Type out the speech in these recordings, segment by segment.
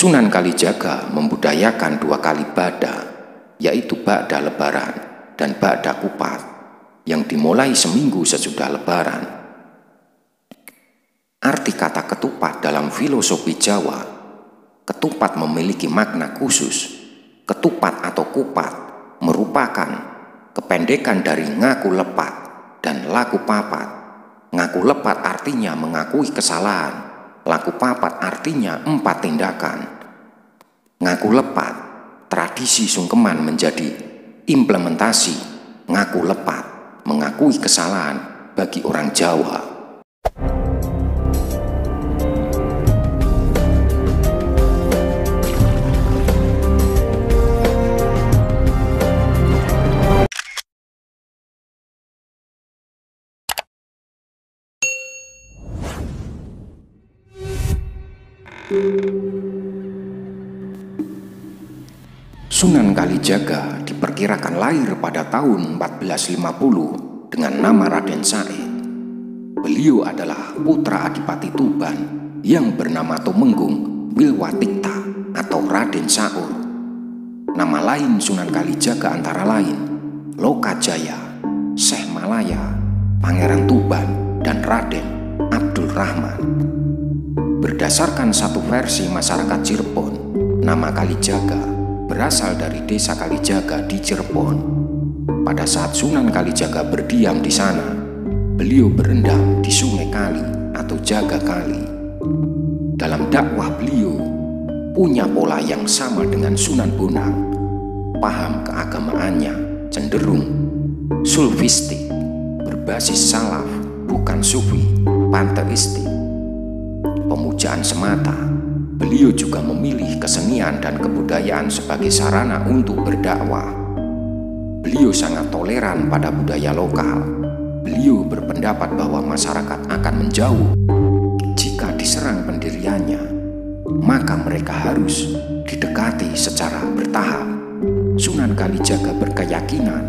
Sunan Kalijaga membudayakan 2 kali bada, yaitu bada lebaran dan bada kupat, yang dimulai seminggu sesudah lebaran. Arti kata ketupat dalam filosofi Jawa, ketupat memiliki makna khusus. Ketupat atau kupat merupakan kependekan dari ngaku lepat dan laku papat. Ngaku lepat artinya mengakui kesalahan, laku papat artinya 4 tindakan. Ngaku lepat, tradisi sungkeman menjadi implementasi ngaku lepat, mengakui kesalahan bagi orang Jawa. Sunan Kalijaga diperkirakan lahir pada tahun 1450 dengan nama Raden Said. Beliau adalah putra Adipati Tuban yang bernama Tumenggung Wilwatikta atau Raden Saur. Nama lain Sunan Kalijaga antara lain Lokajaya, Syekh Malaya, Pangeran Tuban, dan Raden Abdul Rahman. Berdasarkan satu versi masyarakat Cirebon, nama Kalijaga berasal dari desa Kalijaga di Cirebon. Pada saat Sunan Kalijaga berdiam di sana, beliau berendam di Sungai Kali atau Jaga Kali. Dalam dakwah beliau punya pola yang sama dengan Sunan Bonang. Paham keagamaannya cenderung sulfistik, berbasis salaf, bukan sufi, panteistik. Pemujaan semata. Beliau juga memilih kesenian dan kebudayaan sebagai sarana untuk berdakwah. Beliau sangat toleran pada budaya lokal. Beliau berpendapat bahwa masyarakat akan menjauh jika diserang pendiriannya, maka mereka harus didekati secara bertahap. Sunan Kalijaga berkeyakinan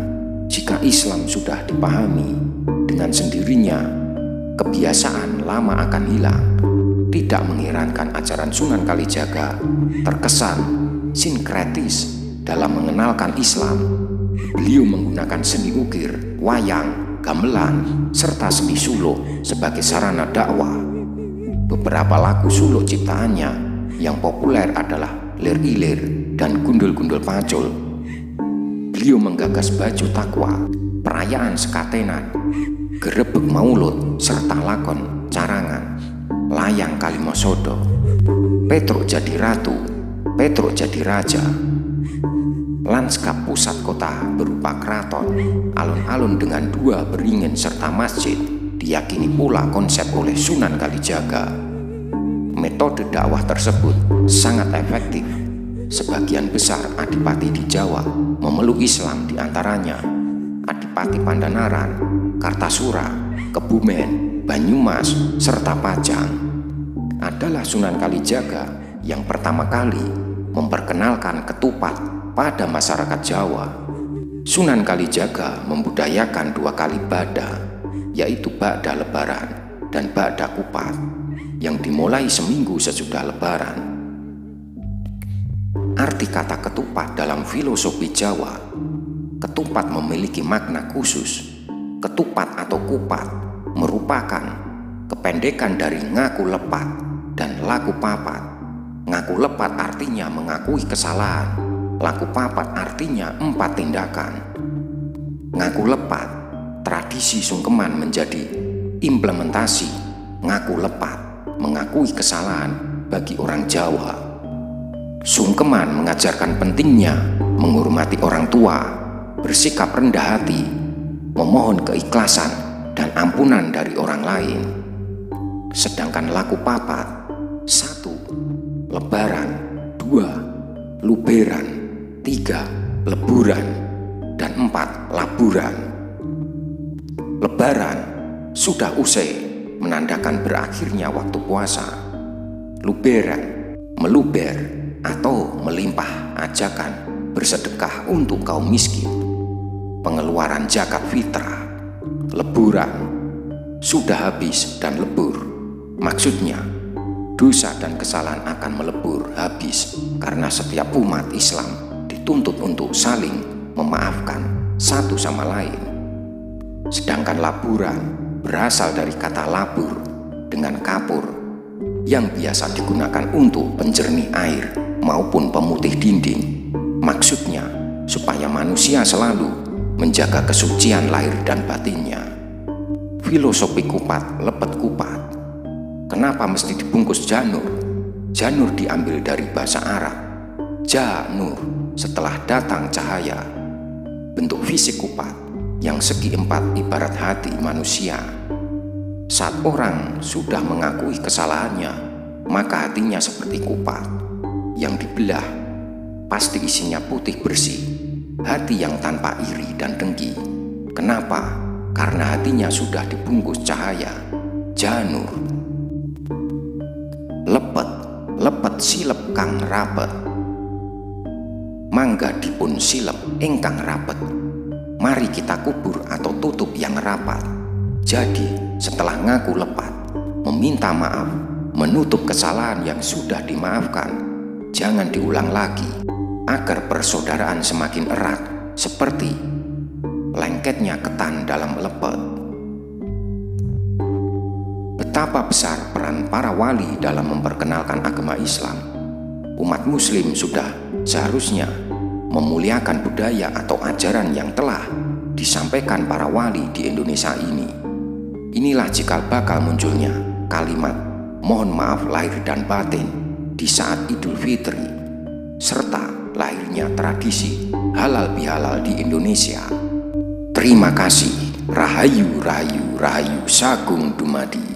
jika Islam sudah dipahami, dengan sendirinya kebiasaan lama akan hilang. Tidak mengherankan ajaran Sunan Kalijaga terkesan sinkretis dalam mengenalkan Islam. Beliau menggunakan seni ukir, wayang, gamelan, serta seni suluk sebagai sarana dakwah. Beberapa lagu suluk ciptaannya yang populer adalah Lir Ilir dan Gundul-Gundul Pacul. Beliau menggagas baju takwa, perayaan sekatenan, gerebek maulud, serta lakon carangan, layang Kalimosodo, Petruk jadi ratu, Petruk jadi raja. Lanskap pusat kota berupa keraton, alun-alun dengan 2 beringin serta masjid diyakini pula konsep oleh Sunan Kalijaga. Metode dakwah tersebut sangat efektif. Sebagian besar adipati di Jawa memeluk Islam, diantaranya Adipati Pandanaran, Kartasura, Kebumen, Banyumas, serta Pajang. Adalah Sunan Kalijaga yang pertama kali memperkenalkan ketupat pada masyarakat Jawa. Sunan Kalijaga membudayakan 2 kali bada, yaitu bada lebaran dan bada kupat, yang dimulai seminggu sesudah lebaran. Arti kata ketupat dalam filosofi Jawa, ketupat memiliki makna khusus. Ketupat atau kupat merupakan kependekan dari ngaku lepat dan laku papat. Ngaku lepat artinya mengakui kesalahan, laku papat artinya 4 tindakan. Ngaku lepat, tradisi sungkeman menjadi implementasi ngaku lepat, mengakui kesalahan bagi orang Jawa. Sungkeman mengajarkan pentingnya menghormati orang tua, bersikap rendah hati, memohon keikhlasan dan ampunan dari orang lain. Sedangkan laku papat, 1. Lebaran, 2. Luberan, 3. Leburan, dan 4. Laburan. Lebaran sudah usai, menandakan berakhirnya waktu puasa. Luberan, meluber atau melimpah ajakan bersedekah untuk kaum miskin, pengeluaran zakat fitrah. Leburan sudah habis dan lebur, maksudnya dosa dan kesalahan akan melebur habis karena setiap umat Islam dituntut untuk saling memaafkan satu sama lain. Sedangkan laburan berasal dari kata labur dengan kapur yang biasa digunakan untuk penjernih air maupun pemutih dinding. Maksudnya supaya manusia selalu menjaga kesucian lahir dan batinnya. Filosofi kupat lepet kupat. Kenapa mesti dibungkus janur? Janur diambil dari bahasa Arab janur, setelah datang cahaya. Bentuk fisik kupat yang segi empat ibarat hati manusia. Saat orang sudah mengakui kesalahannya, maka hatinya seperti kupat yang dibelah, pasti isinya putih bersih, hati yang tanpa iri dan dengki. Kenapa? Karena hatinya sudah dibungkus cahaya janur. Lepet, lepet silep kang rapet. Mangga dipun silep ingkang rapet. Mari kita kubur atau tutup yang rapat. Jadi setelah ngaku lepat, meminta maaf, menutup kesalahan yang sudah dimaafkan, jangan diulang lagi, agar persaudaraan semakin erat seperti lengketnya ketan dalam lepet. Betapa besar peran para wali dalam memperkenalkan agama Islam. Umat muslim sudah seharusnya memuliakan budaya atau ajaran yang telah disampaikan para wali di Indonesia ini. Inilah cikal bakal munculnya kalimat mohon maaf lahir dan batin di saat Idul Fitri, serta lahirnya tradisi halal bihalal di Indonesia. Terima kasih. Rahayu, rahayu, rahayu sagung dumadi.